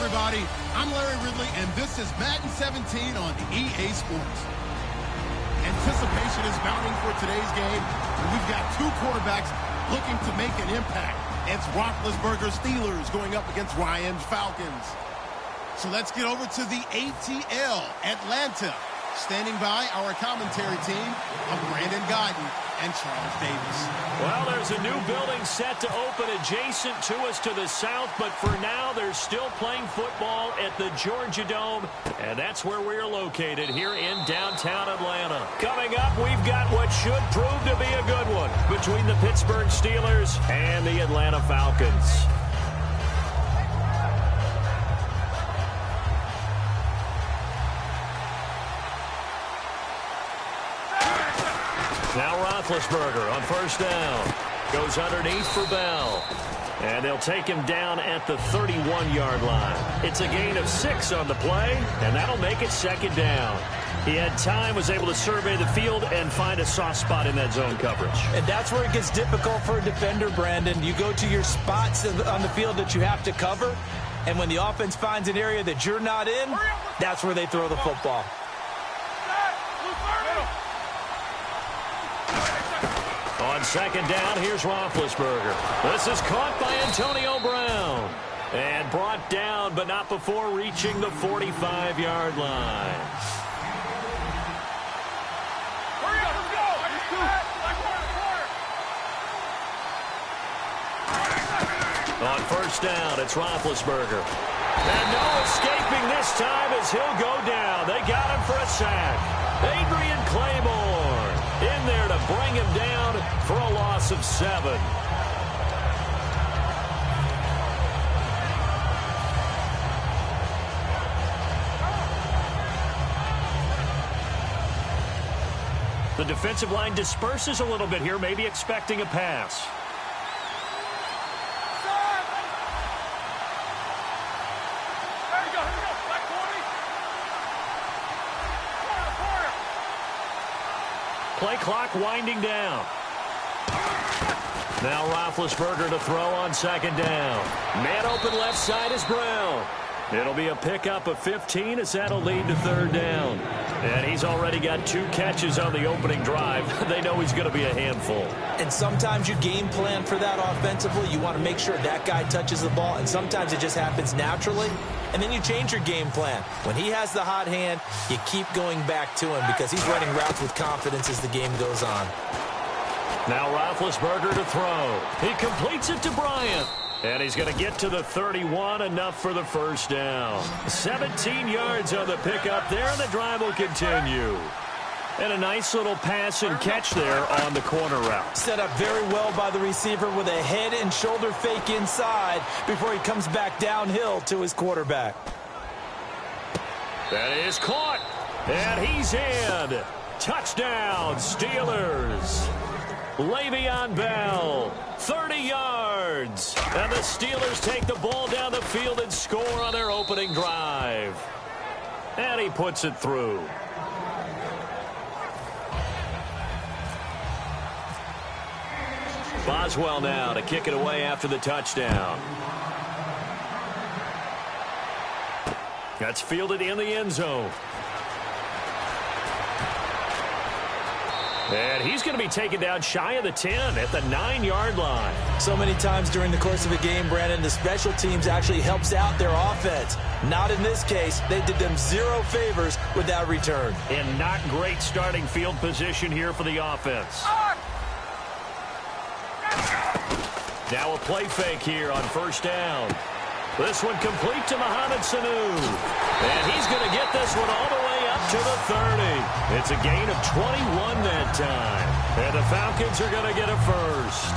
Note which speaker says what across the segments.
Speaker 1: everybody. I'm Larry Ridley, and this is Madden 17 on EA Sports. Anticipation is mounting for today's game, and we've got two quarterbacks looking to make an impact. It's Roethlisberger's Steelers going up against Ryan's Falcons. So let's get over to the ATL, Atlanta. Standing by our commentary team of Brandon Godden and Charles Davis.
Speaker 2: Well, there's a new building set to open adjacent to us to the south, but for now, they're still playing football at the Georgia Dome, and that's where we're located here in downtown Atlanta. Coming up, we've got what should prove to be a good one between the Pittsburgh Steelers and the Atlanta Falcons. Now Roethlisberger on first down. Goes underneath for Bell. And they'll take him down at the 31-yard line. It's a gain of 6 on the play, and that'll make it second down. He had time, was able to survey the field and find a soft spot in that zone coverage.
Speaker 3: And that's where it gets difficult for a defender, Brandon. You go to your spots on the field that you have to cover, and when the offense finds an area that you're not in, that's where they throw the football.
Speaker 2: On second down, here's Roethlisberger. This is caught by Antonio Brown. And brought down, but not before reaching the 45-yard line. On first down, it's Roethlisberger. And no escaping this time as he'll go down. They got him for a sack. Adrian Claiborne in there to bring him down for a loss of 7. The defensive line disperses a little bit here, maybe expecting a pass. Play clock winding down. Now Roethlisberger to throw on second down. Man open left side is Brown. It'll be a pickup of 15 as that'll lead to third down. And he's already got 2 catches on the opening drive. They know he's going to be a handful.
Speaker 3: And sometimes you game plan for that offensively. You want to make sure that guy touches the ball, and sometimes it just happens naturally. And then you change your game plan. When he has the hot hand, you keep going back to him because he's running routes with confidence as the game goes on.
Speaker 2: Now Roethlisberger to throw. He completes it to Bryant. And he's going to get to the 31, enough for the first down. 17 yards on the pickup there, and the drive will continue. And a nice little pass and catch there on the corner route.
Speaker 3: Set up very well by the receiver with a head and shoulder fake inside before he comes back downhill to his quarterback.
Speaker 2: That is caught. And he's in. Touchdown, Steelers. Le'Veon Bell, 30 yards. And the Steelers take the ball down the field and score on their opening drive. And he puts it through. Boswell now to kick it away after the touchdown. That's fielded in the end zone. And he's going to be taken down shy of the 10 at the 9-yard line.
Speaker 3: So many times during the course of a game, Brandon, the special teams actually helps out their offense. Not in this case. They did them 0 favors with that return.
Speaker 2: And not great starting field position here for the offense. Now a play fake here on first down. This one complete to Mohamed Sanu. And he's going to get this one all the way up to the 30. It's a gain of 21 that time. And the Falcons are going to get a first.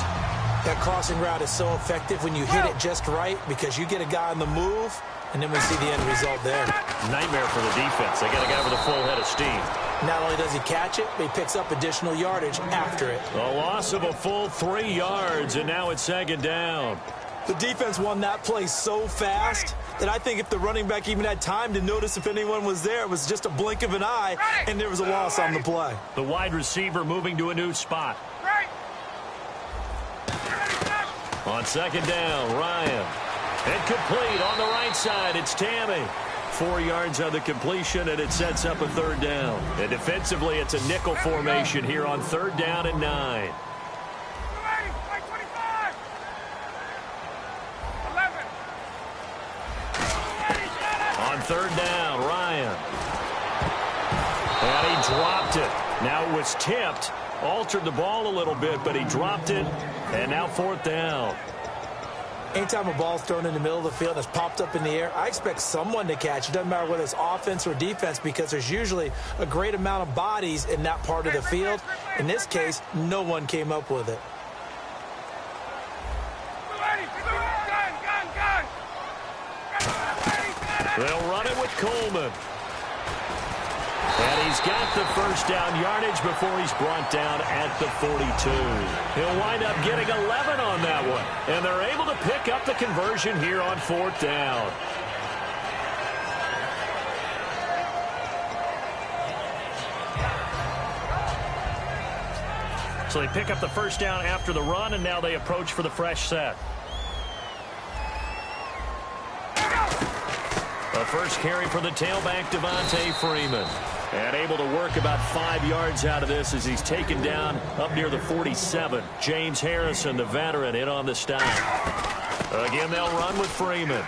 Speaker 3: That crossing route is so effective when you hit it just right because you get a guy on the move, and then we see the end result there.
Speaker 2: Nightmare for the defense. They got a guy with a full head of steam.
Speaker 3: Not only does he catch it, but he picks up additional yardage after it.
Speaker 2: A loss of a full 3 yards, and now it's second down.
Speaker 3: The defense won that play so fast that I think if the running back even had time to notice if anyone was there, it was just a blink of an eye, and there was a loss on the play.
Speaker 2: The wide receiver moving to a new spot. On second down, Ryan. And complete on the right side. It's Tammy. 4 yards on the completion, and it sets up a third down. And defensively, it's a nickel formation here on 3rd down and 9. On 3rd down, Ryan. And he dropped it. Now it was tipped. Altered the ball a little bit, but he dropped it. And now 4th down.
Speaker 3: Anytime a ball's thrown in the middle of the field and it's popped up in the air, I expect someone to catch it. Doesn't matter whether it's offense or defense, because there's usually a great amount of bodies in that part of the field. In this case, no one came up with it.
Speaker 2: They'll run it with Coleman. And he's got the first down yardage before he's brought down at the 42. He'll wind up getting 11 on that one. And they're able to pick up the conversion here on 4th down. So they pick up the first down after the run, and now they approach for the fresh set. The first carry for the tailback, Devontae Freeman. And able to work about 5 yards out of this as he's taken down up near the 47. James Harrison, the veteran, in on the stop. Again, they'll run with Freeman.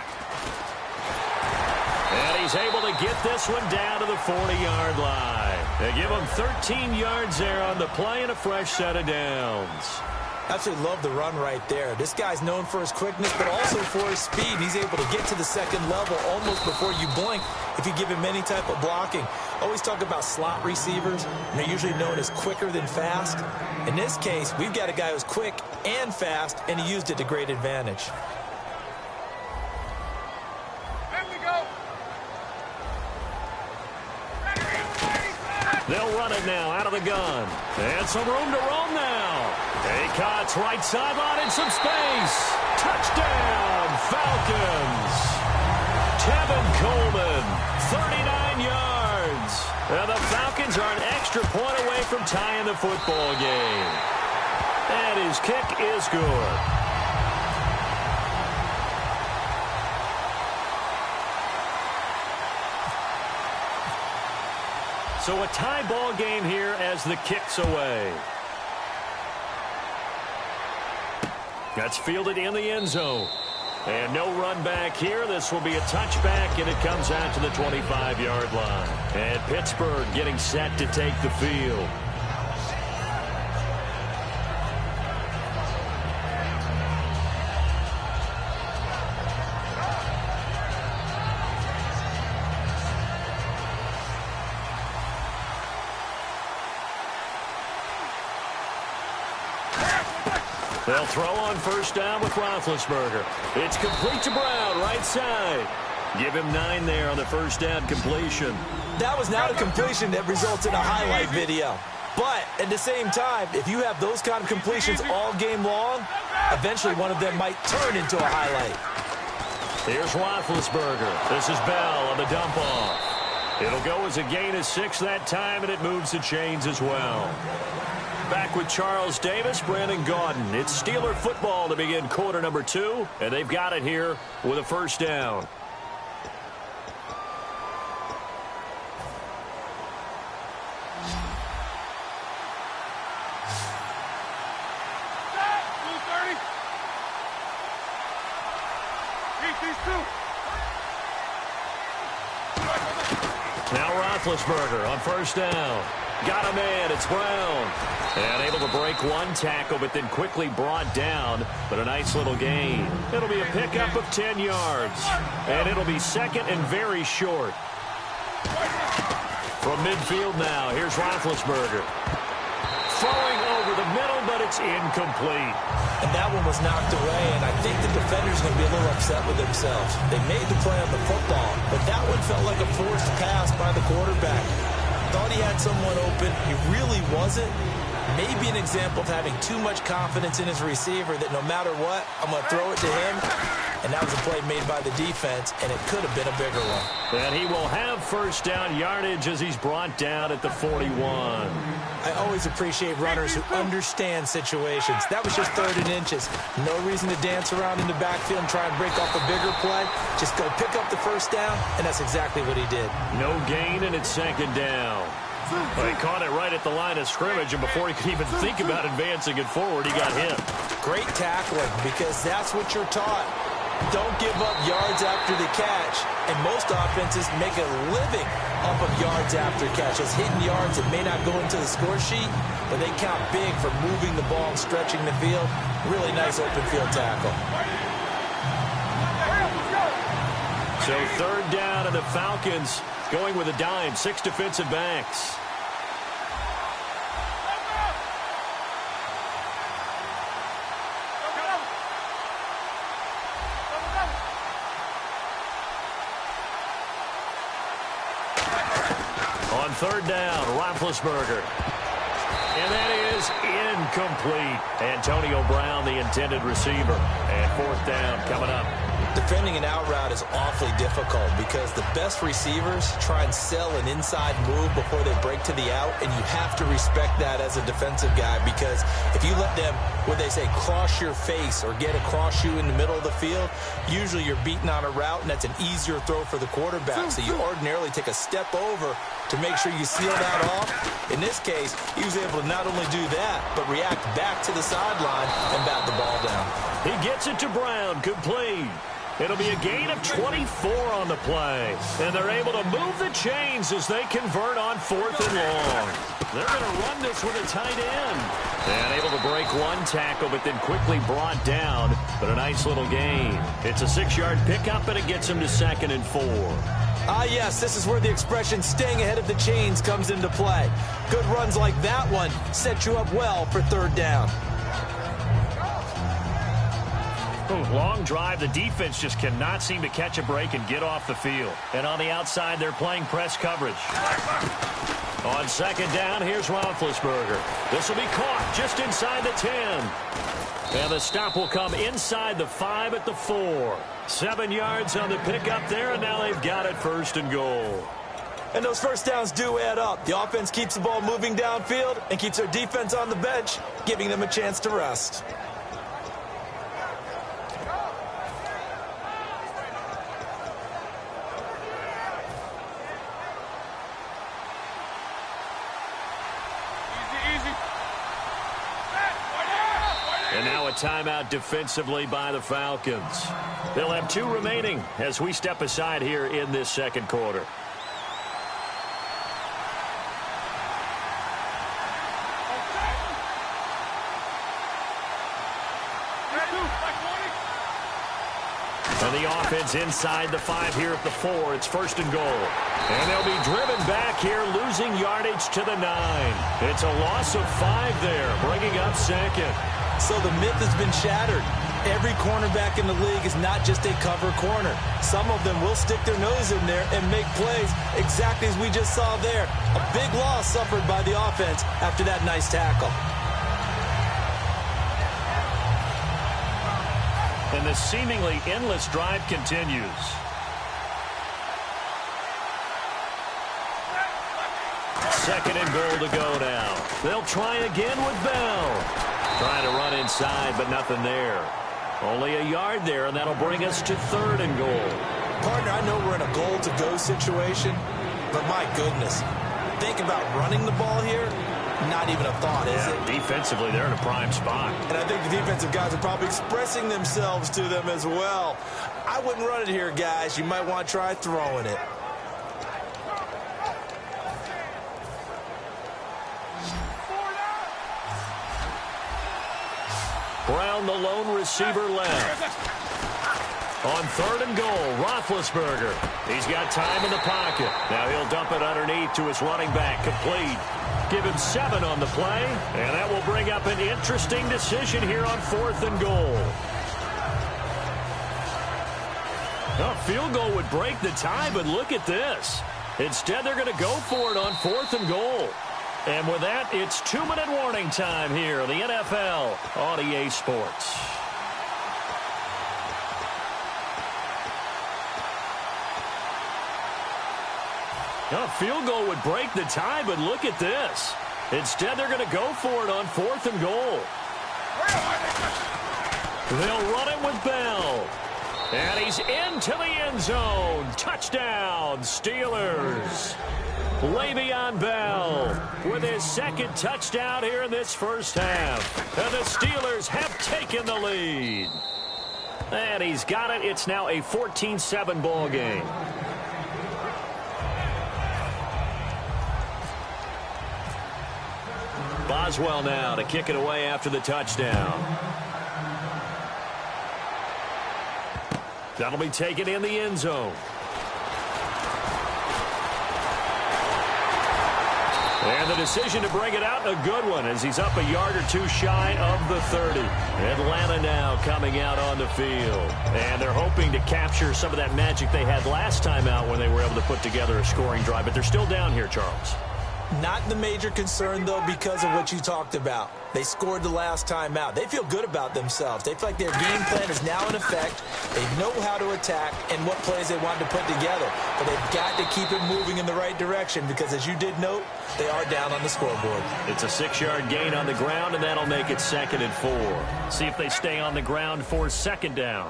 Speaker 2: And he's able to get this one down to the 40-yard line. They give him 13 yards there on the play and a fresh set of downs.
Speaker 3: Absolutely love the run right there. This guy's known for his quickness, but also for his speed. He's able to get to the second level almost before you blink if you give him any type of blocking. Always talk about slot receivers, and they're usually known as quicker than fast. In this case, we've got a guy who's quick and fast, and he used it to great advantage.
Speaker 2: They'll run it now out of the gun. And some room to roam now. He cuts right sideline in some space. Touchdown, Falcons. Tevin Coleman, 39 yards. And the Falcons are an extra point away from tying the football game. And his kick is good. So a tie ball game here as the kick's away. That's fielded in the end zone. And no run back here. This will be a touchback, and it comes out to the 25-yard line. And Pittsburgh getting set to take the field. They'll throw on first down with Roethlisberger. It's complete to Brown, right side. Give him 9 there on the first down completion.
Speaker 3: That was not a completion that results in a highlight video. But at the same time, if you have those kind of completions all game long, eventually one of them might turn into a highlight.
Speaker 2: Here's Roethlisberger. This is Bell on the dump off. It'll go as a gain of 6 that time, and it moves the chains as well. Back with Charles Davis, Brandon Gaudin. It's Steeler football to begin quarter number 2, and they've got it here with a first down. Now Roethlisberger on first down. Got a man, it's Brown. And able to break one tackle, but then quickly brought down. But a nice little gain. It'll be a pickup of 10 yards. And it'll be second and very short. From midfield now, here's Roethlisberger. Throwing over the middle, but it's incomplete.
Speaker 3: And that one was knocked away, and I think the defender's going to be a little upset with themselves. They made the play on the football, but that one felt like a forced pass by the quarterback. Thought he had someone open. He really wasn't. Maybe an example of having too much confidence in his receiver that no matter what, I'm going to throw it to him. And that was a play made by the defense, and it could have been a bigger one.
Speaker 2: And he will have first down yardage as he's brought down at the 41.
Speaker 3: I always appreciate runners who understand situations. That was just 3rd and inches. No reason to dance around in the backfield and try and break off a bigger play. Just go pick up the first down, and that's exactly what he did.
Speaker 2: No gain, and it's 2nd down. Well, he caught it right at the line of scrimmage, and before he could even think about advancing it forward, he got hit.
Speaker 3: Great tackling, because that's what you're taught. Don't give up yards after the catch, and most offenses make a living off of yards after catches, hidden yards that may not go into the score sheet, but they count big for moving the ball and stretching the field. Really nice open field tackle.
Speaker 2: So 3rd down, and the Falcons going with a dime, 6 defensive backs. On 3rd down, Roethlisberger. And that is incomplete. Antonio Brown, the intended receiver. And 4th down coming up.
Speaker 3: Defending an out route is awfully difficult because the best receivers try and sell an inside move before they break to the out, and you have to respect that as a defensive guy, because if you let them, what they say, cross your face or get across you in the middle of the field, usually you're beaten on a route, and that's an easier throw for the quarterback. So you ordinarily take a step over to make sure you seal that off. In this case, he was able to not only do that, but react back to the sideline and bat the ball down.
Speaker 2: He gets it to Brown, complete. It'll be a gain of 24 on the play. And they're able to move the chains as they convert on 4th and long. They're going to run this with a tight end. And able to break one tackle, but then quickly brought down. But a nice little gain. It's a 6-yard pickup, and it gets him to 2nd and 4.
Speaker 3: Ah, yes, this is where the expression staying ahead of the chains comes into play. Good runs like that one set you up well for 3rd down.
Speaker 2: Long drive. The defense just cannot seem to catch a break and get off the field. And on the outside, they're playing press coverage. On 2nd down, here's Roethlisberger. This will be caught just inside the 10. And the stop will come inside the 5 at the 4. 7 yards on the pickup there, and now they've got it 1st and goal.
Speaker 3: And those first downs do add up. The offense keeps the ball moving downfield and keeps their defense on the bench, giving them a chance to rest.
Speaker 2: And now a timeout defensively by the Falcons. They'll have 2 remaining as we step aside here in this 2nd quarter. And the offense inside the 5 here at the 4. It's 1st and goal. And they'll be driven back here, losing yardage to the 9. It's a loss of 5 there, bringing up 2nd.
Speaker 3: So the myth has been shattered. Every cornerback in the league is not just a cover corner. Some of them will stick their nose in there and make plays exactly as we just saw there. A big loss suffered by the offense after that nice tackle.
Speaker 2: And the seemingly endless drive continues. Second and goal to go now. They'll try again with Bell. Trying to run inside, but nothing there. Only a yard there, and that'll bring us to 3rd and goal.
Speaker 3: Partner, I know we're in a goal-to-go situation, but my goodness, think about running the ball here. Not even a thought, is it?
Speaker 2: Defensively, they're in a prime spot.
Speaker 3: And I think the defensive guys are probably expressing themselves to them as well. I wouldn't run it here, guys. You might want to try throwing it.
Speaker 2: Brown, the lone receiver, left. On 3rd and goal, Roethlisberger. He's got time in the pocket. Now he'll dump it underneath to his running back, complete. Give him 7 on the play, and that will bring up an interesting decision here on 4th and goal. A field goal would break the tie, but look at this. Instead, they're going to go for it on 4th and goal. And with that, it's 2-minute warning time here in the NFL on EA Sports. A field goal would break the tie, but look at this. Instead, they're going to go for it on 4th and goal. They'll run it with Bell. And he's into the end zone. Touchdown, Steelers. Le'Veon Bell with his second touchdown here in this first half. And the Steelers have taken the lead. And he's got it. It's now a 14-7 ball game. Boswell now to kick it away after the touchdown. That'll be taken in the end zone. And the decision to bring it out, a good one, as he's up a yard or two shy of the 30. Atlanta now coming out on the field. And they're hoping to capture some of that magic they had last time out when they were able to put together a scoring drive. But they're still down here, Charles.
Speaker 3: Not the major concern, though, because of what you talked about. They scored the last time out. They feel good about themselves. They feel like their game plan is now in effect. They know how to attack and what plays they want to put together. But they've got to keep it moving in the right direction because, as you did note, they are down on the scoreboard.
Speaker 2: It's a 6-yard gain on the ground, and that'll make it 2nd and 4. See if they stay on the ground for 2nd down.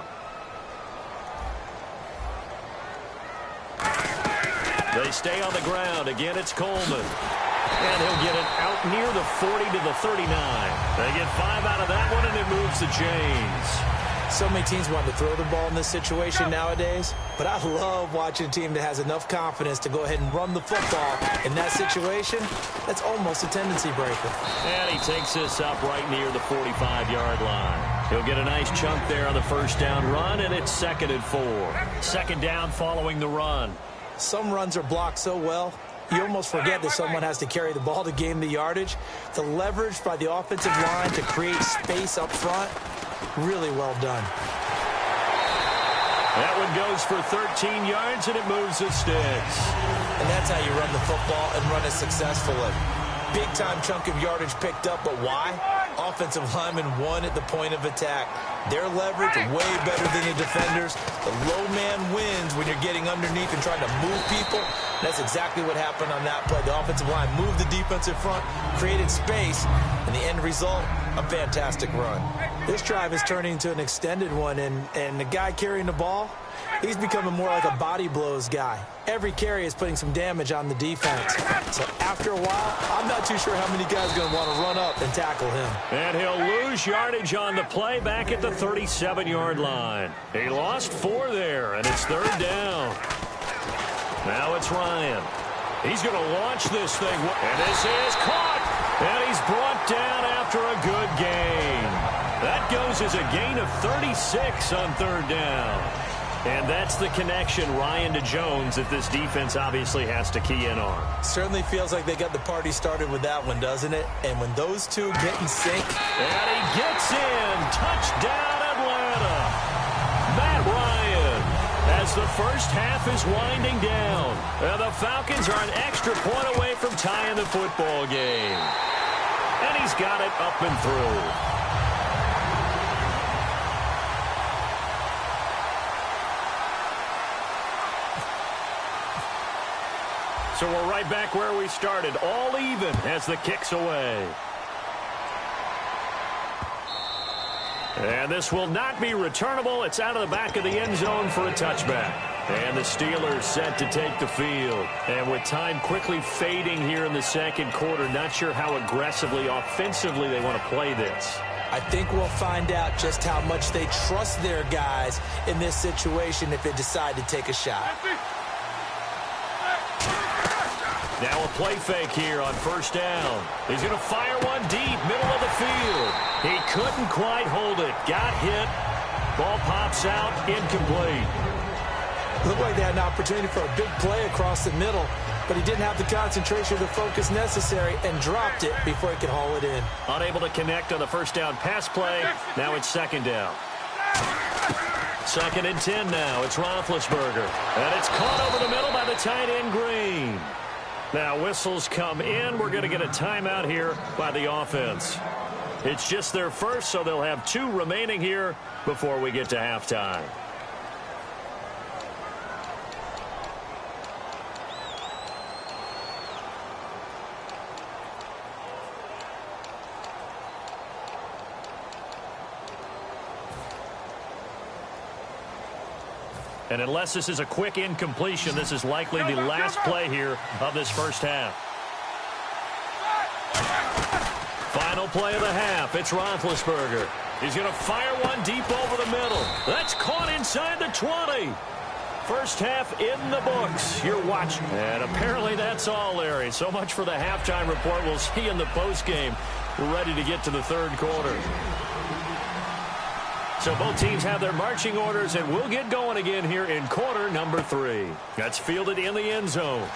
Speaker 2: They stay on the ground. Again, it's Coleman. And he'll get it out near the 40 to the 39. They get 5 out of that one, and it moves to James.
Speaker 3: So many teams want to throw the ball in this situation nowadays, but I love watching a team that has enough confidence to go ahead and run the football. In that situation, that's almost a tendency breaker.
Speaker 2: And he takes this up right near the 45-yard line. He'll get a nice chunk there on the first down run, and it's 2nd and 4. 2nd down following the run.
Speaker 3: Some runs are blocked so well, you almost forget that someone has to carry the ball to gain the yardage. The leverage by the offensive line to create space up front, really well done.
Speaker 2: That one goes for 13 yards, and it moves the sticks.
Speaker 3: And that's how you run the football and run it successfully. Big-time chunk of yardage picked up, but why? Offensive linemen won at the point of attack. Their leverage way better than the defenders. The low man wins when you're getting underneath and trying to move people. That's exactly what happened on that play. The offensive line moved the defensive front, created space, and the end result, a fantastic run. This drive is turning into an extended one, and the guy carrying the ball, he's becoming more like a body blows guy. Every carry is putting some damage on the defense. So after a while, I'm not too sure how many guys are going to want to run up and tackle him.
Speaker 2: And he'll lose yardage on the play back at the 37-yard line. He lost 4 there, and it's 3rd down. Now it's Ryan. He's going to launch this thing, and this is caught. And he's brought down after a good gain. That goes as a gain of 36 on 3rd down. And that's the connection, Ryan to Jones, that this defense obviously has to key in on.
Speaker 3: Certainly feels like they got the party started with that one, doesn't it? And when those two get in sync.
Speaker 2: And he gets in. Touchdown, Atlanta. Matt Ryan, as the first half is winding down. And the Falcons are an extra point away from tying the football game. And he's got it up and through. So we're right back where we started, all even as the kick's away. And this will not be returnable. It's out of the back of the end zone for a touchback. And the Steelers set to take the field. And with time quickly fading here in the 2nd quarter, not sure how aggressively, offensively they want to play this.
Speaker 3: I think we'll find out just how much they trust their guys in this situation if they decide to take a shot.
Speaker 2: Now a play fake here on 1st down. He's going to fire one deep, middle of the field. He couldn't quite hold it. Got hit. Ball pops out, incomplete.
Speaker 3: Looked like they had an opportunity for a big play across the middle, but he didn't have the concentration or the focus necessary and dropped it before he could haul it in.
Speaker 2: Unable to connect on the 1st down pass play. Now it's 2nd down. 2nd and 10 now. It's Roethlisberger. And it's caught over the middle by the tight end Green. Now whistles come in. We're going to get a timeout here by the offense. It's just their first, so they'll have 2 remaining here before we get to halftime. And unless this is a quick incompletion, this is likely the last play here of this first half. Final play of the half. It's Roethlisberger. He's going to fire one deep over the middle. That's caught inside the 20. First half in the books. You're watching. And apparently that's all, Larry. So much for the halftime report. We'll see in the postgame. We're ready to get to the third quarter. So both teams have their marching orders, and we'll get going again here in quarter number 3. That's fielded in the end zone.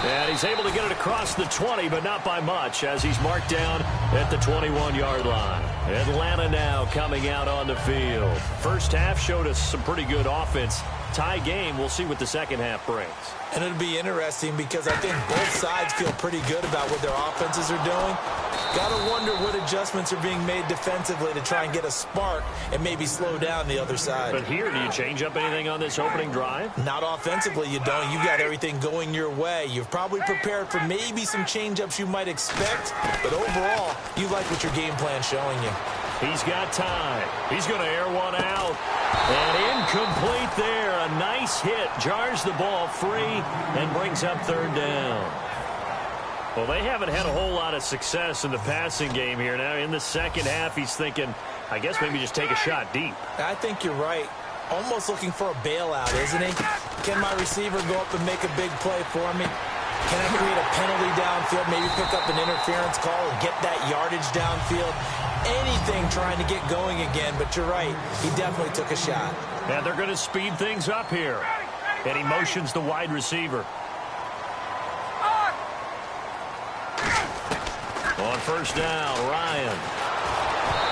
Speaker 2: And he's able to get it across the 20, but not by much, as he's marked down at the 21-yard line. Atlanta now coming out on the field. First half showed us some pretty good offense. Tie game. We'll see what the second half brings.
Speaker 3: And it'll be interesting because I think both sides feel pretty good about what their offenses are doing. Got to wonder what adjustments are being made defensively to try and get a spark and maybe slow down the other side.
Speaker 2: But here, do you change up anything on this opening drive?
Speaker 3: Not offensively, you don't. You've got everything going your way. You've probably prepared for maybe some change-ups you might expect, but overall, you like what your game plan's showing you.
Speaker 2: He's got time. He's going to air one out. And incomplete there. A nice hit. Jars the ball free and brings up third down. Well, they haven't had a whole lot of success in the passing game here. Now, in the second half, he's thinking, I guess maybe just take a shot deep.
Speaker 3: I think you're right. Almost looking for a bailout, isn't he? Can my receiver go up and make a big play for me? Can I create a penalty downfield, maybe pick up an interference call and get that yardage downfield? Anything trying to get going again, but you're right. He definitely took a shot.
Speaker 2: And they're going to speed things up here. And he motions the wide receiver. On first down, Ryan.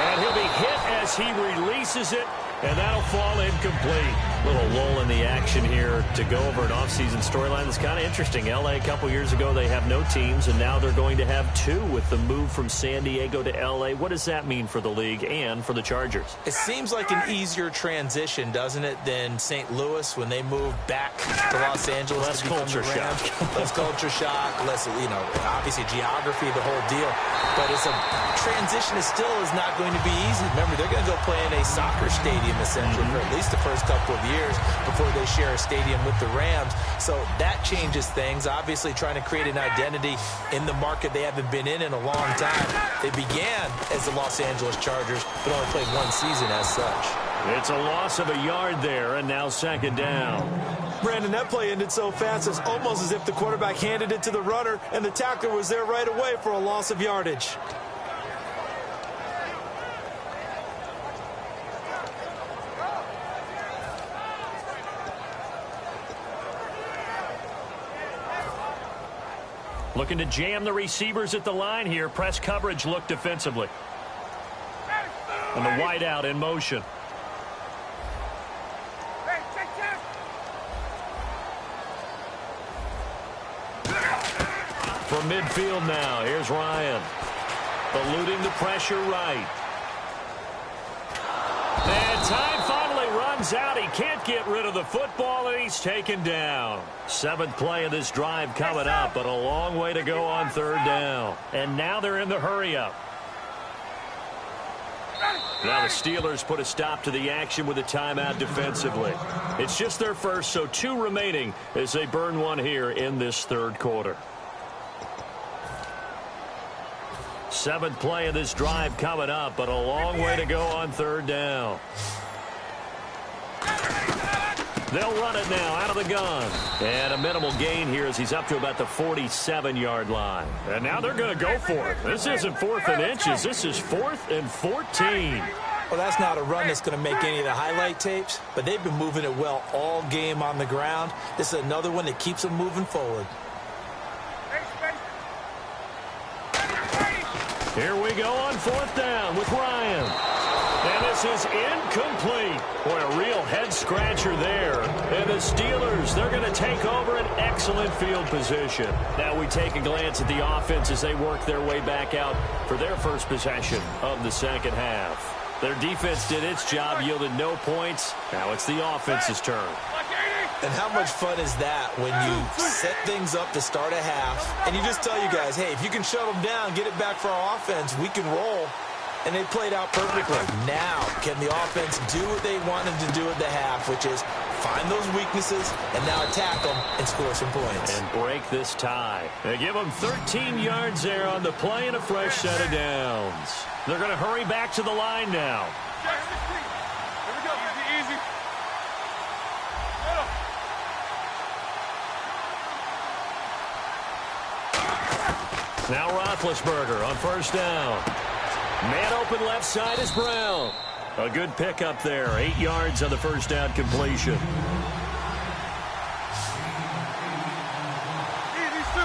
Speaker 2: And he'll be hit as he releases it, and that'll fall incomplete. Little lull in the action here to go over an offseason storyline that's kind of interesting. L.A. a couple years ago, they have no teams, and now they're going to have 2 with the move from San Diego to L.A. What does that mean for the league and for the Chargers?
Speaker 3: It seems like an easier transition, doesn't it, than St. Louis when they moved back to Los Angeles.
Speaker 2: Less culture shock.
Speaker 3: Less culture shock, less, obviously geography, the whole deal. But it's a transition that still is not going to be easy. Remember, they're going to go play in a soccer stadium, essentially, for at least the first couple of years before they share a stadium with the Rams. So that changes things. Obviously, trying to create an identity in the market they haven't been in a long time. They began as the Los Angeles Chargers, but only played 1 season as such.
Speaker 2: It's a loss of a yard there, and now second down.
Speaker 3: Brandon, that play ended so fast, it's almost as if the quarterback handed it to the runner, and the tackler was there right away for a loss of yardage.
Speaker 2: Looking to jam the receivers at the line here. Press coverage look defensively. And the wide out in motion. From midfield now, here's Ryan. Eluding the pressure right. And time finally runs out. He can't get rid of the football, and he's taken down. 7th play of this drive coming up, but a long way to go on third down. And now they're in the hurry-up. Now the Steelers put a stop to the action with a timeout defensively. It's just their first, so 2 remaining as they burn one here in this third quarter. 7th play of this drive coming up, but a long way to go on third down. They'll run it now out of the gun. And a minimal gain here as he's up to about the 47-yard line. And now they're going to go for it. This isn't 4th and inches. This is 4th and 14.
Speaker 3: Well, that's not a run that's going to make any of the highlight tapes, but they've been moving it well all game on the ground. This is another one that keeps them moving forward.
Speaker 2: Here we go on 4th down with Ryan. And this This is incomplete. Boy, a real head-scratcher there. And the Steelers, they're going to take over an excellent field position. Now we take a glance at the offense as they work their way back out for their first possession of the second half. Their defense did its job, yielded no points. Now it's the offense's turn.
Speaker 3: And how much fun is that when you set things up to start a half, and you just tell you guys, hey, if you can shut them down, get it back for our offense, we can roll. And they played out perfectly. Now, can the offense do what they wanted to do at the half, which is find those weaknesses and now attack them and score some points.
Speaker 2: And break this tie. They give them 13 yards there on the play and a fresh set of downs. They're going to hurry back to the line now.
Speaker 4: Here we go. Easy, easy.
Speaker 2: Now Roethlisberger on first down. Man open left side is Brown. A good pickup there. 8 yards on the first down completion.
Speaker 4: Easy, Stu.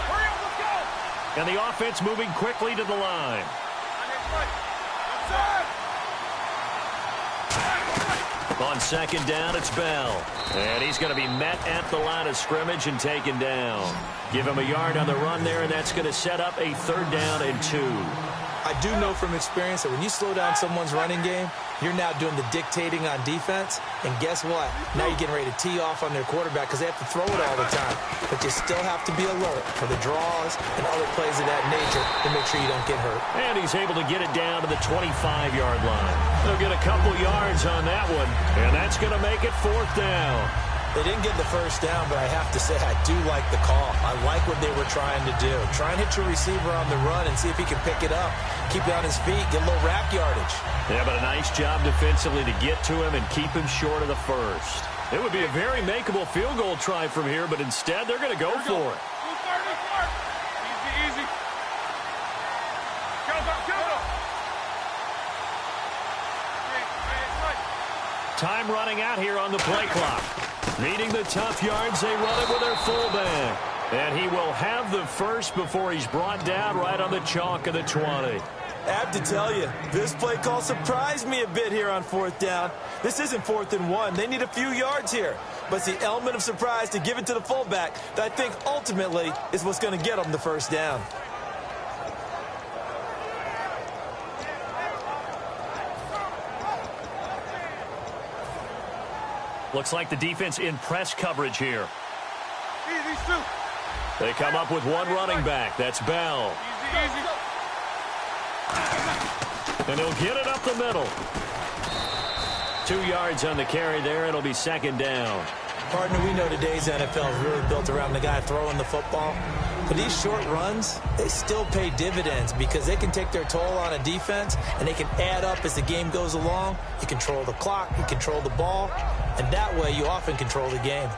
Speaker 4: Hurry up, let's go.
Speaker 2: And the offense moving quickly to the line. On second down, it's Bell. And he's going to be met at the line of scrimmage and taken down. Give him a yard on the run there, and that's going to set up a 3rd down and 2.
Speaker 3: I do know from experience that when you slow down someone's running game, you're now doing the dictating on defense. And guess what? Now you're getting ready to tee off on their quarterback because they have to throw it all the time. But you still have to be alert for the draws and other plays of that nature to make sure you don't get hurt.
Speaker 2: And he's able to get it down to the 25-yard line. They'll get a couple yards on that one, and that's going to make it 4th down.
Speaker 3: They didn't get the first down, but I have to say I do like the call. I like what they were trying to do. Try and hit your receiver on the run and see if he can pick it up. Keep it on his feet, get a little rack yardage.
Speaker 2: Yeah, but a nice job defensively to get to him and keep him short of the first. It would be a very makeable field goal try from here, but instead they're going to go for it.
Speaker 4: Easy, easy. Go.
Speaker 2: Time running out here on the play clock. Needing the tough yards, they run it with their fullback. And he will have the first before he's brought down right on the chalk of the 20.
Speaker 3: I have to tell you, this play call surprised me a bit here on 4th down. This isn't 4th and 1. They need a few yards here. But it's the element of surprise to give it to the fullback that I think ultimately is what's going to get them the first down.
Speaker 2: Looks like the defense in press coverage here.
Speaker 4: Easy, Stu.
Speaker 2: They come up with one running back. That's Bell.
Speaker 4: Easy.
Speaker 2: And he'll get it up the middle. 2 yards on the carry there. It'll be 2nd down.
Speaker 3: Partner, we know today's NFL is really built around the guy throwing the football. But these short runs, they still pay dividends because they can take their toll on a defense and they can add up as the game goes along. You control the clock, you control the ball, and that way you often control the game.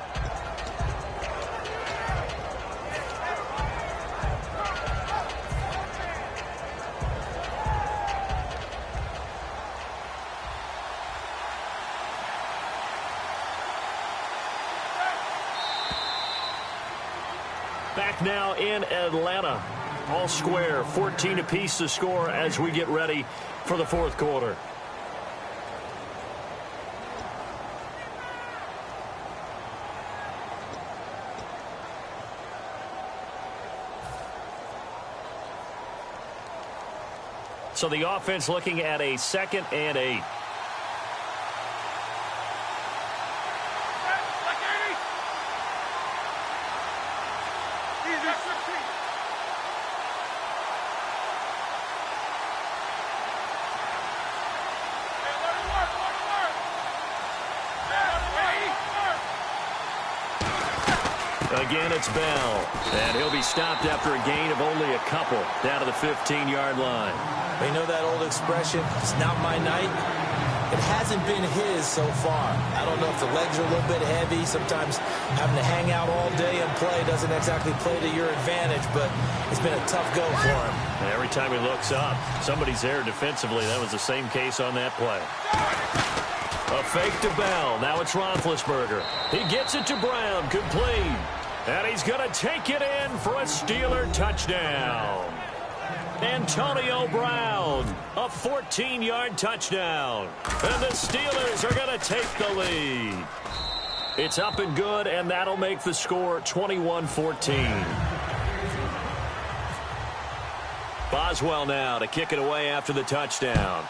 Speaker 2: Back now in Atlanta. All square, 14 apiece to score as we get ready for the 4th quarter. So the offense looking at a 2nd and 8. Again, it's Bell. And he'll be stopped after a gain of only a couple down to the 15-yard line.
Speaker 3: You know that old expression, it's not my night? It hasn't been his so far. I don't know if the legs are a little bit heavy. Sometimes having to hang out all day and play doesn't exactly play to your advantage, but it's been a tough go for him.
Speaker 2: And every time he looks up, somebody's there defensively. That was the same case on that play. A fake to Bell. Now it's Roethlisberger. He gets it to Brown. Complete. And he's going to take it in for a Steeler touchdown. Antonio Brown, a 14-yard touchdown. And the Steelers are going to take the lead. It's up and good, and that'll make the score 21-14. Boswell now to kick it away after the touchdown.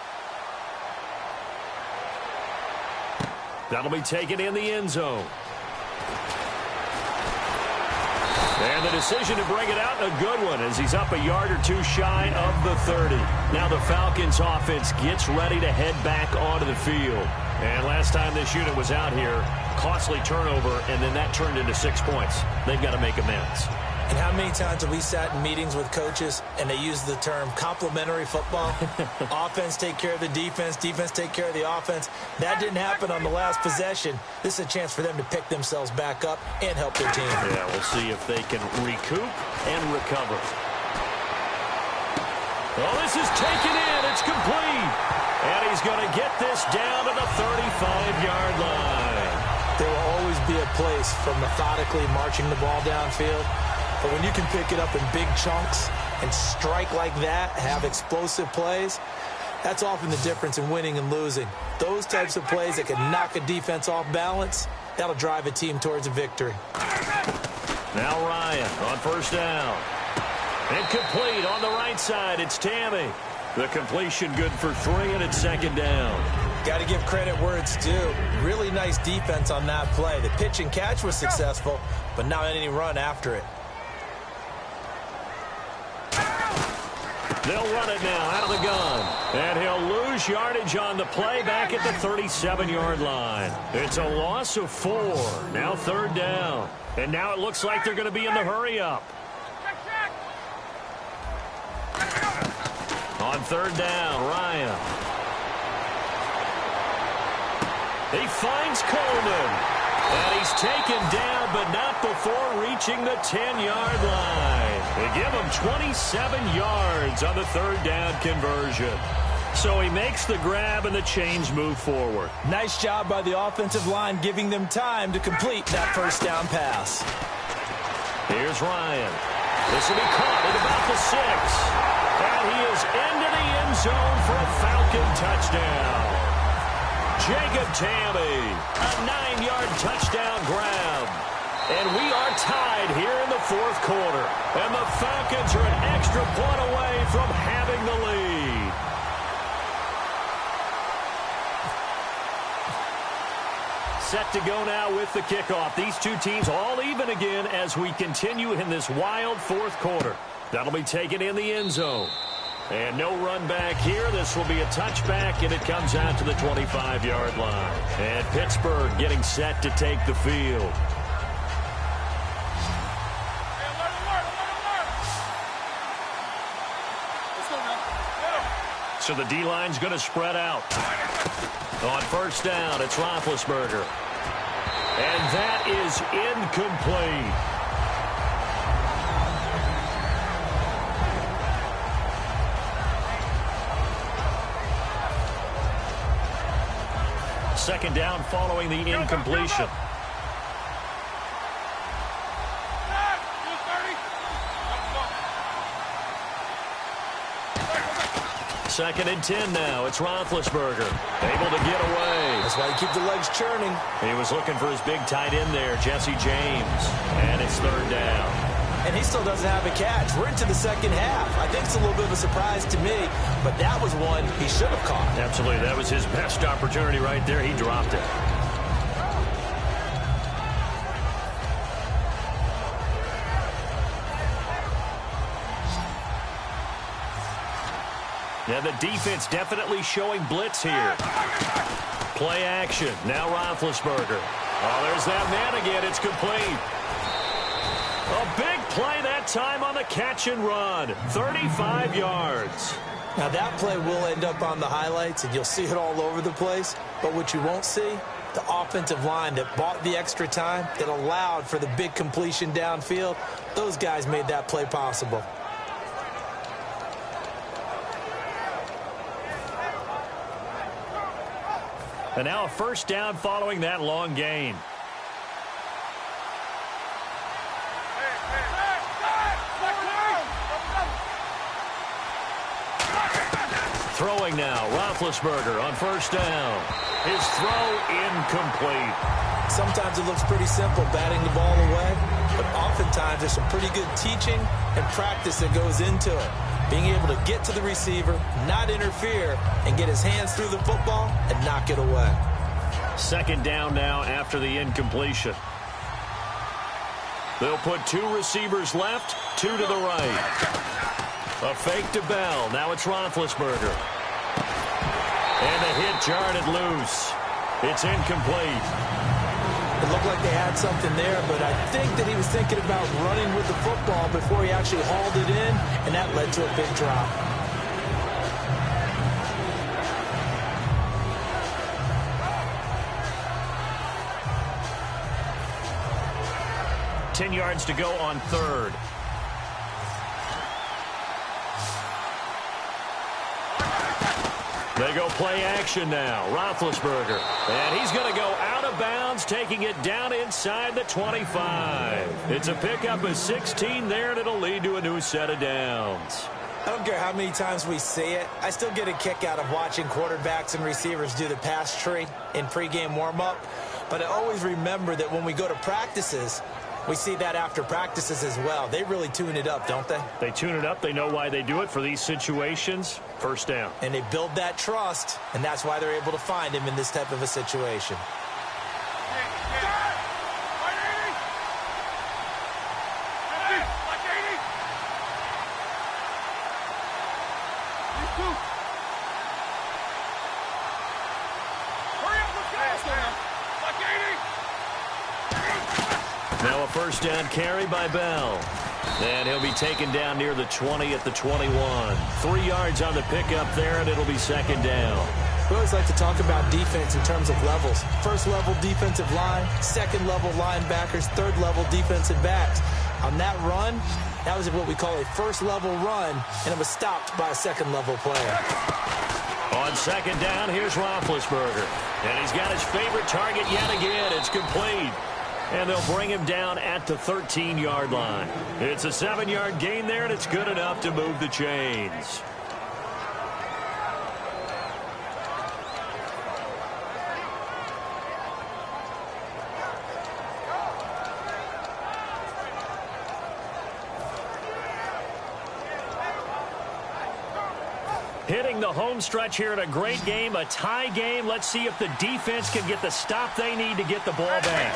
Speaker 2: That'll be taken in the end zone. And the decision to bring it out, a good one, as he's up a yard or two shy of the 30. Now the Falcons offense gets ready to head back onto the field. And last time this unit was out here, costly turnover, and then that turned into 6 points. They've got to make amends.
Speaker 3: And how many times have we sat in meetings with coaches and they use the term complementary football? Offense take care of the defense, defense take care of the offense. That didn't happen on the last possession. This is a chance for them to pick themselves back up and help their team.
Speaker 2: Yeah, we'll see if they can recoup and recover. Oh, this is taken in. It's complete. And he's going to get this down to the 35-yard line.
Speaker 3: There will always be a place for methodically marching the ball downfield. But when you can pick it up in big chunks and strike like that, have explosive plays, that's often the difference in winning and losing. Those types of plays that can knock a defense off balance, that'll drive a team towards a victory.
Speaker 2: Now Ryan on first down. Incomplete on the right side. It's Tammy. The completion good for 3, and it's second down.
Speaker 3: Got to give credit where it's due. Really nice defense on that play. The pitch and catch was successful, but not any run after it.
Speaker 2: They'll run it now out of the gun. And he'll lose yardage on the play back at the 37-yard line. It's a loss of 4. Now third down. And now it looks like they're going to be in the hurry-up. On third down, Ryan. He finds Coleman. And he's taken down, but not before reaching the 10-yard line. They give him 27 yards on the third down conversion. So he makes the grab and the chains move forward.
Speaker 3: Nice job by the offensive line giving them time to complete that first down pass.
Speaker 2: Here's Ryan. This will be caught at about the 6. And he is into the end zone for a Falcon touchdown. Jacob Tammy, a 9-yard touchdown grab. And we are tied here in the fourth quarter. And the Falcons are an extra point away from having the lead. Set to go now with the kickoff. These two teams all even again as we continue in this wild fourth quarter. That'll be taken in the end zone. And no run back here. This will be a touchback, and it comes out to the 25-yard line. And Pittsburgh getting set to take the field. So the D-line's going to spread out. On first down, it's Roethlisberger. And that is incomplete. Second down following the incompletion. Second and 10 now. It's Roethlisberger. Able to get away.
Speaker 3: That's why you keep the legs churning.
Speaker 2: He was looking for his big tight end there, Jesse James. And it's third down.
Speaker 3: And he still doesn't have a catch. We're into the second half. I think it's a little bit of a surprise to me, but that was one he should have caught.
Speaker 2: Absolutely. That was his best opportunity right there. He dropped it. Yeah, the defense definitely showing blitz here. Play action. Now Roethlisberger. Oh, there's that man again. It's complete. A big play that time on the catch and run. 35 yards.
Speaker 3: Now that play will end up on the highlights, and you'll see it all over the place. But what you won't see, the offensive line that bought the extra time, that allowed for the big completion downfield, those guys made that play possible.
Speaker 2: And now a first down following that long gain. Throwing now, Roethlisberger on first down. His throw incomplete.
Speaker 3: Sometimes it looks pretty simple, batting the ball away, but oftentimes there's some pretty good teaching and practice that goes into it. Being able to get to the receiver, not interfere, and get his hands through the football and knock it away.
Speaker 2: Second down now after the incompletion. They'll put 2 receivers left, 2 to the right. A fake to Bell. Now it's Roethlisberger. And the hit jarred loose. It's incomplete.
Speaker 3: It looked like they had something there, but I think that he was thinking about running with the football before he actually hauled it in, and that led to a big drop.
Speaker 2: Ten yards to go on third. They go play action now. Roethlisberger. And he's going to go out of bounds, taking it down inside the 25. It's a pickup of 16 there, and it'll lead to a new set of downs.
Speaker 3: I don't care how many times we see it. I still get a kick out of watching quarterbacks and receivers do the pass tree in pregame warm-up. But I always remember that when we go to practices, we see that after practices as well. They really tune it up, don't they?
Speaker 2: They tune it up. They know why they do it for these situations. First down.
Speaker 3: And they build that trust, and that's why they're able to find him in this type of a situation.
Speaker 2: Now a first down carry by Bell. And he'll be taken down near the 20 at the 21. 3 yards on the pickup there, and it'll be second down.
Speaker 3: We always like to talk about defense in terms of levels. First level defensive line, second level linebackers, third level defensive backs. On that run, that was what we call a first level run, and it was stopped by a second level player.
Speaker 2: On second down, here's Roethlisberger. And he's got his favorite target yet again. It's complete. And they'll bring him down at the 13-yard line. It's a 7-yard gain there, and it's good enough to move the chains. Hitting the home stretch here in a great game, a tie game. Let's see if the defense can get the stop they need to get the ball back.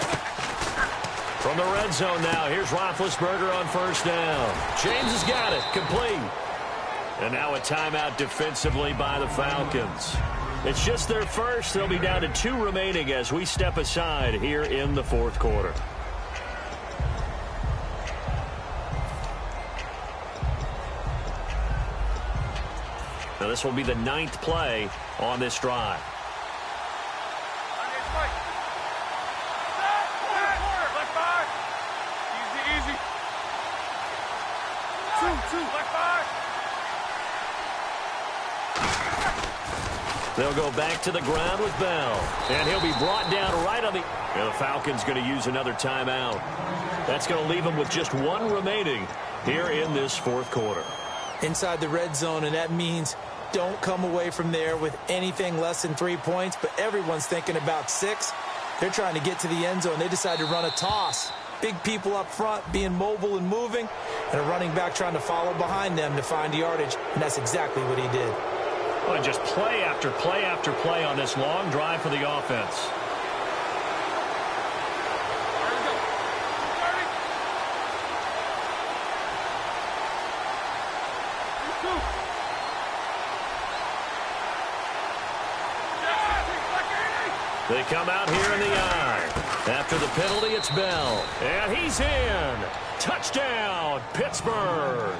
Speaker 2: From the red zone now, here's Roethlisberger on first down. James has got it, complete. And now a timeout defensively by the Falcons. It's just their first. They'll be down to 2 remaining as we step aside here in the fourth quarter. Now this will be the 9th play on this drive. They'll go back to the ground with Bell. And he'll be brought down right on the... And the Falcons going to use another timeout. That's going to leave them with just 1 remaining here in this fourth quarter.
Speaker 3: Inside the red zone, and that means don't come away from there with anything less than 3 points, but everyone's thinking about 6. They're trying to get to the end zone. They decide to run a toss. Big people up front being mobile and moving, and a running back trying to follow behind them to find yardage, and that's exactly what he did.
Speaker 2: Well, just play after play after play on this long drive for the offense. They come out here in the eye. After the penalty, it's Bell. And he's in. Touchdown, Pittsburgh.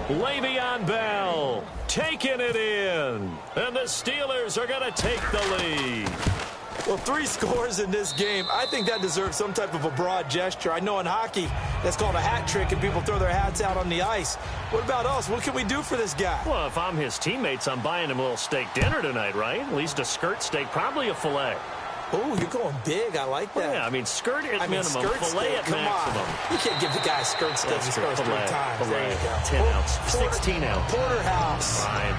Speaker 2: Le'Veon Bell taking it in. And the Steelers are going to take the lead.
Speaker 3: Well, 3 scores in this game. I think that deserves some type of a broad gesture. I know in hockey, that's called a hat trick, and people throw their hats out on the ice. What about us? What can we do for this guy?
Speaker 2: Well, if I'm his teammates, I'm buying him a little steak dinner tonight, right? At least a skirt steak, probably a filet.
Speaker 3: Oh, you're going big. I like that.
Speaker 2: Well, yeah, I mean, skirt at minimum, filet at maximum.
Speaker 3: You can't give the guy a skirt steak. He scores 3 times. There you go.
Speaker 2: 10 ounce, 16 ounce.
Speaker 3: Porterhouse.
Speaker 2: Fine.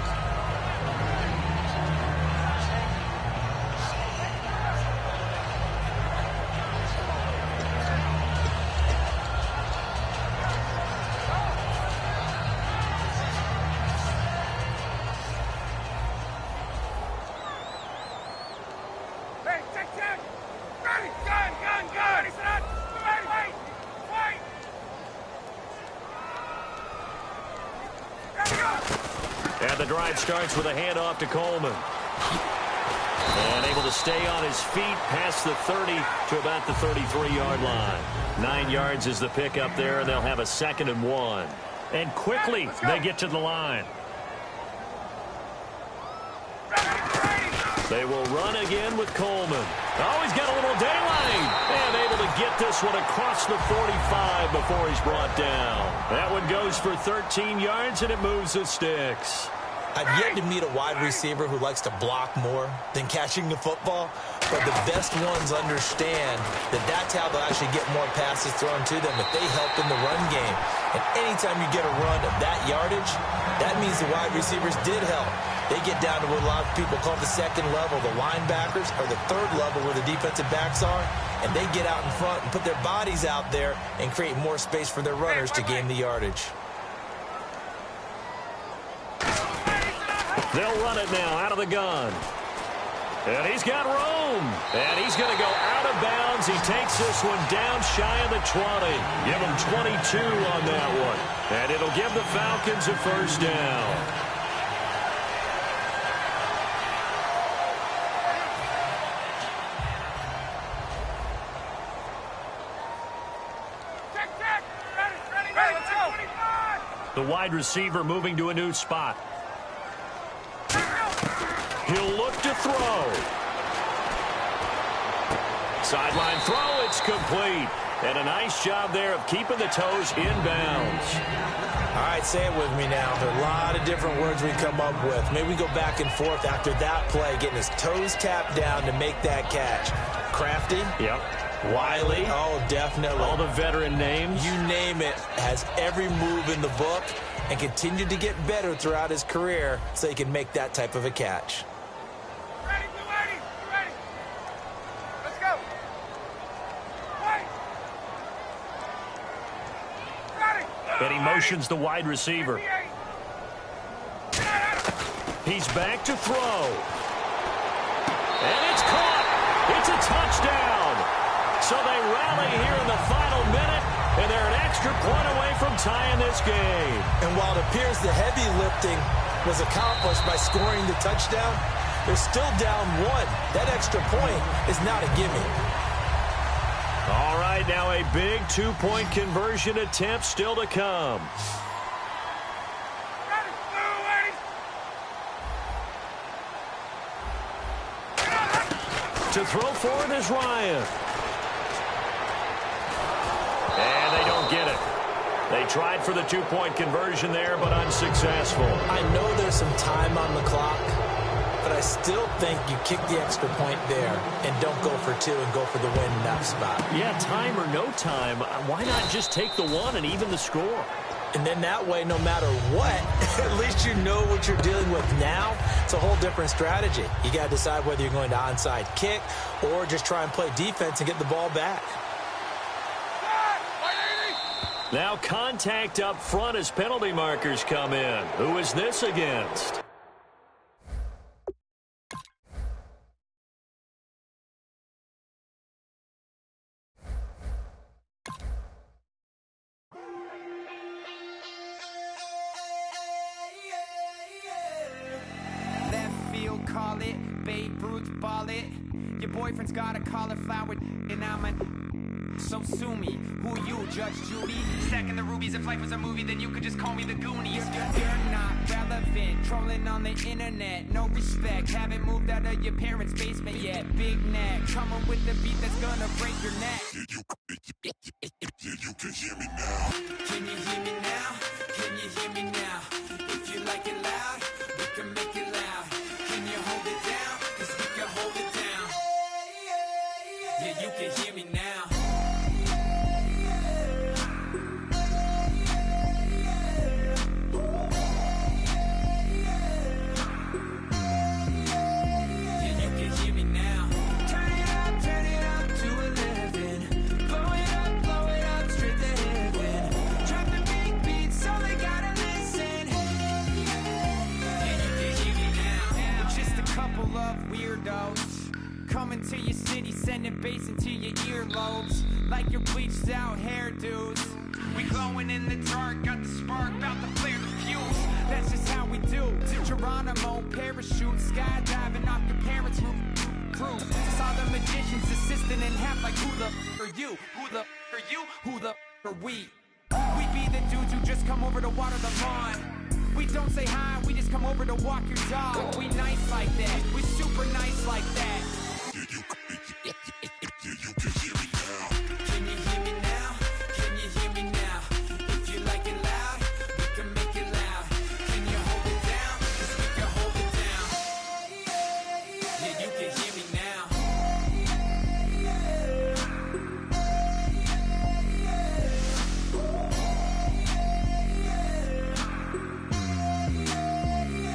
Speaker 2: And the drive starts with a handoff to Coleman. And able to stay on his feet past the 30 to about the 33-yard line. 9 yards is the pickup there, and they'll have a 2nd and 1. And quickly, they get to the line. They will run again with Coleman. Oh, he's got a little daylight. And able to get this one across the 45 before he's brought down. That one goes for 13 yards, and it moves the sticks.
Speaker 3: I've yet to meet a wide receiver who likes to block more than catching the football, but the best ones understand that that's how they'll actually get more passes thrown to them if they help in the run game. And anytime you get a run of that yardage, that means the wide receivers did help. They get down to what a lot of people call the 2nd level, the linebackers, or the 3rd level where the defensive backs are, and they get out in front and put their bodies out there and create more space for their runners to gain the yardage.
Speaker 2: They'll run it now out of the gun. And he's got room. And he's going to go out of bounds. He takes this one down shy of the 20. Give him 22 on that one. And it'll give the Falcons a 1st down.
Speaker 4: Ready, let's go.
Speaker 2: The wide receiver moving to a new spot. He'll look to throw. Sideline throw, it's complete. And a nice job there of keeping the toes in bounds.
Speaker 3: All right, say it with me now. There are a lot of different words we come up with. Maybe we go back and forth after that play, getting his toes tapped down to make that catch. Crafty.
Speaker 2: Yep.
Speaker 3: Wiley. Oh, definitely.
Speaker 2: All the veteran names.
Speaker 3: You name it. Has every move in the book and continued to get better throughout his career so he can make that type of a catch.
Speaker 4: Ready. Let's go. Ready.
Speaker 2: And he motions the wide receiver. He's back to throw. And it's caught. It's a touchdown. So they rally here in the final minute, and they're an extra point away from tying this game.
Speaker 3: And while it appears the heavy lifting was accomplished by scoring the touchdown, they're still down 1. That extra point is not a gimme.
Speaker 2: All right, now a big 2-point conversion attempt still to come. To throw for it is Ryan. And they don't get it. They tried for the 2-point conversion there, but unsuccessful.
Speaker 3: I know there's some time on the clock, but I still think you kick the extra point there and don't go for 2 and go for the win in that spot.
Speaker 2: Yeah, time or no time, why not just take the 1 and even the score?
Speaker 3: And then that way, no matter what, at least you know what you're dealing with now. It's a whole different strategy. You got to decide whether you're going to onside kick or just try and play defense and get the ball back.
Speaker 2: Now contact up front as penalty markers come in. Who is this against?
Speaker 5: Left field, call it. Babe Ruth, ball it. Your boyfriend's got a cauliflower, and I'm a... So sue me, who you, Judge Judy? Stacking the rubies, if life was a movie, then you could just call me the Goonies. You're not relevant, trolling on the internet, no respect. Haven't moved out of your parents' basement yet. Big neck, coming with the beat that's gonna break your neck.
Speaker 6: You can hear me now.
Speaker 5: Can you hear me now? Can you hear me now? If you like it loud, we can make it loud. Can you hold it down? 'Cause we can hold it down. Yeah, you can hear me now. Coming to your city, sending bass into your earlobes, like your bleached out hairdos. We glowing in the dark, got the spark, about to flare the fuse. That's just how we do. Geronimo, parachute, skydiving off your parents' roof. Crew, saw the magician's assistant in half like who the are you? Who the are you? Who the are we? We be the dudes who just come over to water the lawn. We don't say hi, we just come over to walk your dog. We nice like that, we super nice like that. Can you hear me now? Can you hear me now? If you like it loud, we can make it loud. Can you hold it down? 'Cause we can hold it down. Yeah, you can hear me now.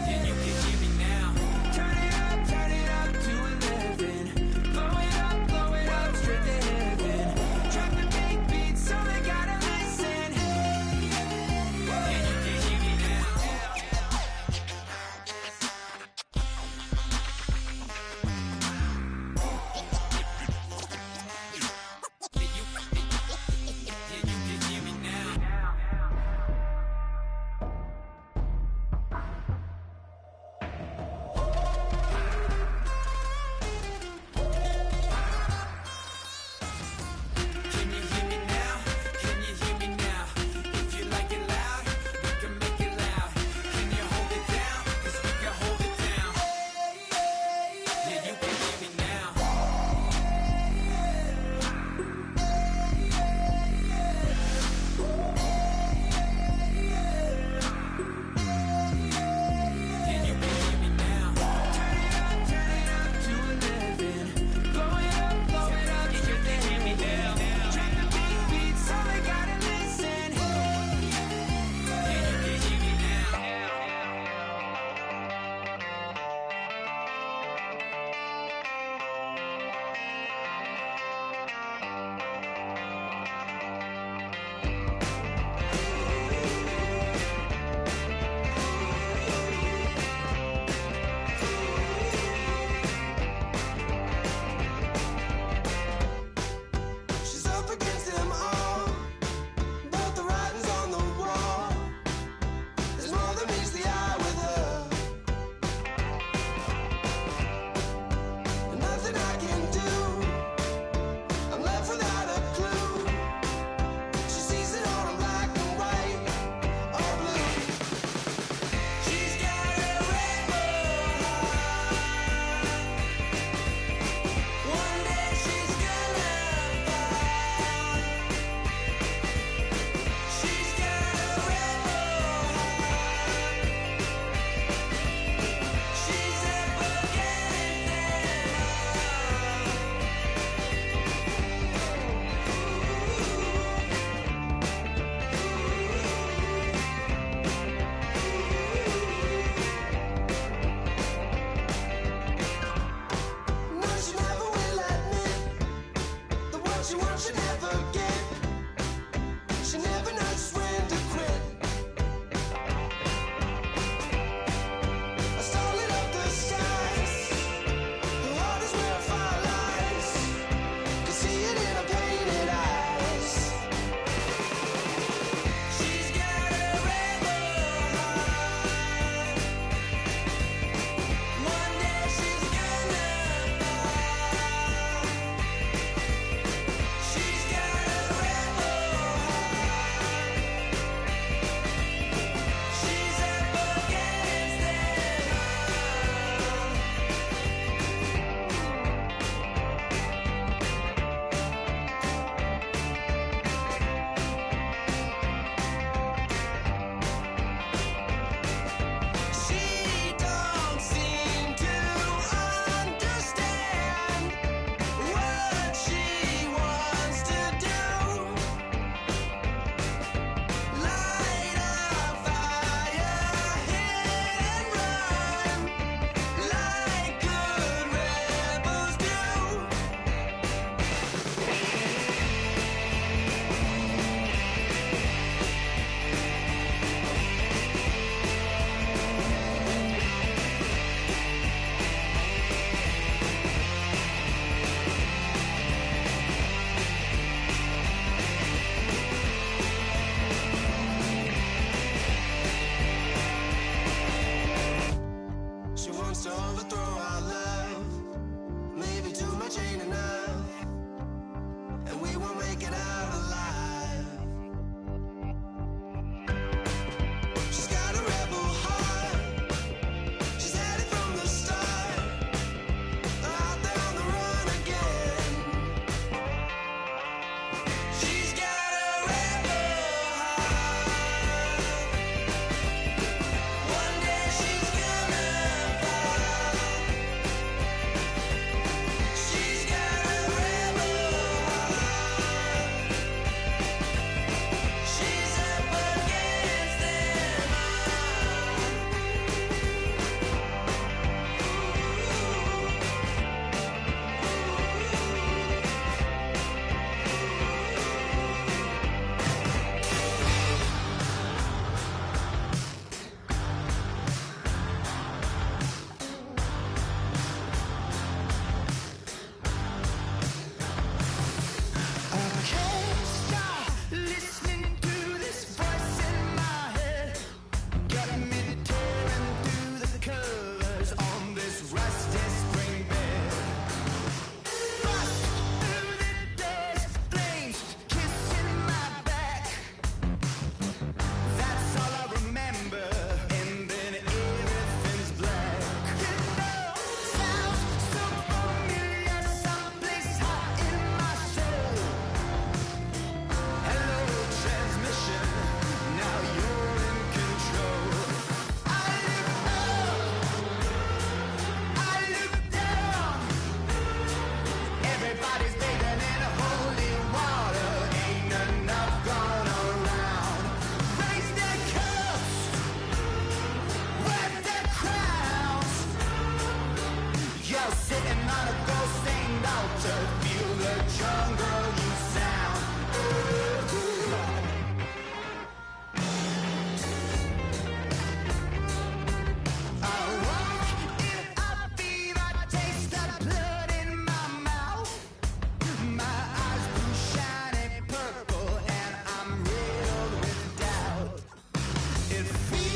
Speaker 5: Yeah, you can hear me now. Turn it up to 11.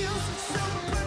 Speaker 6: feels so